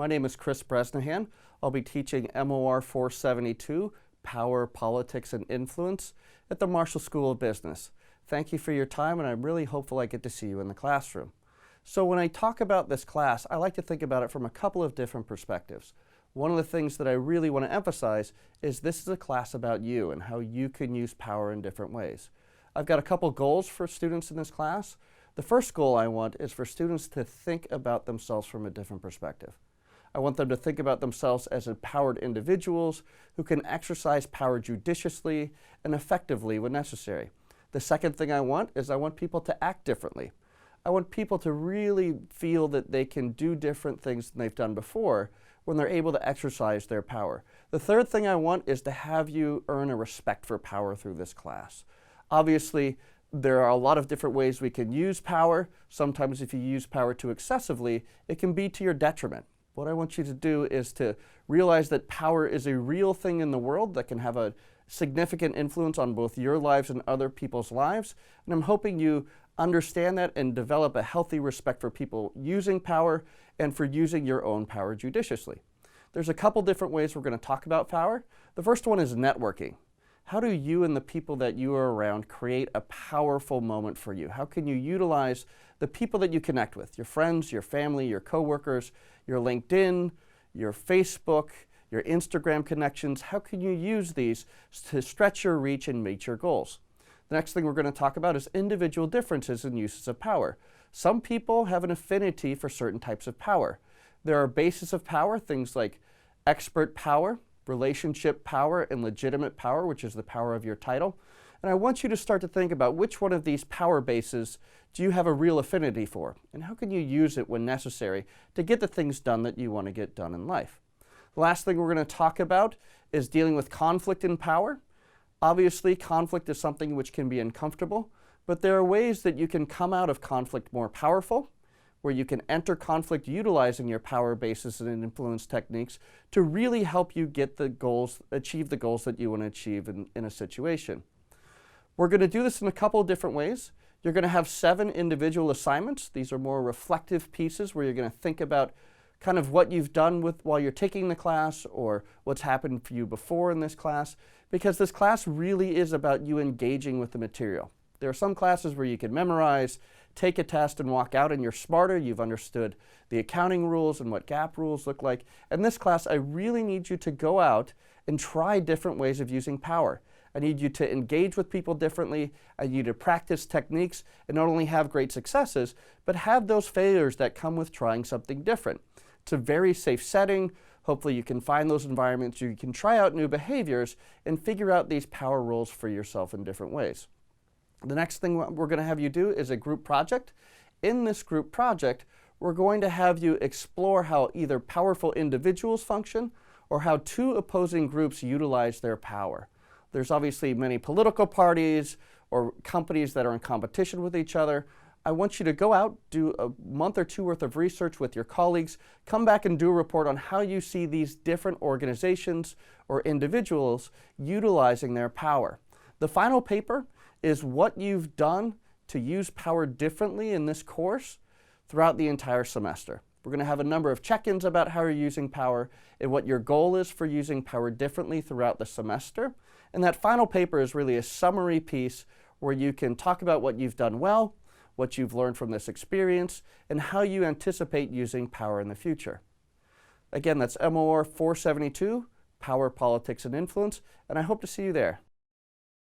My name is Chris Bresnahan. I'll be teaching MOR 472, Power, Politics, and Influence at the Marshall School of Business. Thank you for your time, and I'm really hopeful I get to see you in the classroom. So when I talk about this class, I like to think about it from a couple of different perspectives. One of the things that I really want to emphasize is this is a class about you and how you can use power in different ways. I've got a couple goals for students in this class. The first goal I want is for students to think about themselves from a different perspective. I want them to think about themselves as empowered individuals who can exercise power judiciously and effectively when necessary. The second thing I want is I want people to act differently. I want people to really feel that they can do different things than they've done before when they're able to exercise their power. The third thing I want is to have you earn a respect for power through this class. Obviously, there are a lot of different ways we can use power. Sometimes if you use power too excessively, it can be to your detriment. What I want you to do is to realize that power is a real thing in the world that can have a significant influence on both your lives and other people's lives. And I'm hoping you understand that and develop a healthy respect for people using power and for using your own power judiciously. There's a couple different ways we're going to talk about power. The first one is networking. How do you and the people that you are around create a powerful moment for you? How can you utilize the people that you connect with, your friends, your family, your coworkers, your LinkedIn, your Facebook, your Instagram connections? How can you use these to stretch your reach and meet your goals? The next thing we're going to talk about is individual differences in uses of power. Some people have an affinity for certain types of power. There are bases of power, things like expert power, relationship power, and legitimate power, which is the power of your title. And I want you to start to think about which one of these power bases do you have a real affinity for, and how can you use it when necessary to get the things done that you want to get done in life. The last thing we're going to talk about is dealing with conflict in power. Obviously, conflict is something which can be uncomfortable, but there are ways that you can come out of conflict more powerful, where you can enter conflict utilizing your power bases and influence techniques to really help you get the goals, achieve the goals that you want to achieve in a situation. We're going to do this in a couple of different ways. You're going to have 7 individual assignments. These are more reflective pieces where you're going to think about kind of what you've done while you're taking the class or what's happened for you before in this class, because this class really is about you engaging with the material. There are some classes where you can memorize, take a test, and walk out and you're smarter. You've understood the accounting rules and what GAAP rules look like. In this class, I really need you to go out and try different ways of using power. I need you to engage with people differently. I need you to practice techniques and not only have great successes, but have those failures that come with trying something different. It's a very safe setting. Hopefully you can find those environments where you can try out new behaviors and figure out these power roles for yourself in different ways. The next thing we're going to have you do is a group project. In this group project, we're going to have you explore how either powerful individuals function or how 2 opposing groups utilize their power. There's obviously many political parties or companies that are in competition with each other. I want you to go out, do a month or 2 worth of research with your colleagues, come back and do a report on how you see these different organizations or individuals utilizing their power. The final paper is what you've done to use power differently in this course throughout the entire semester. We're going to have a number of check-ins about how you're using power and what your goal is for using power differently throughout the semester. And that final paper is really a summary piece where you can talk about what you've done well, what you've learned from this experience, and how you anticipate using power in the future. Again, that's MOR 472, Power, Politics, and Influence, and I hope to see you there.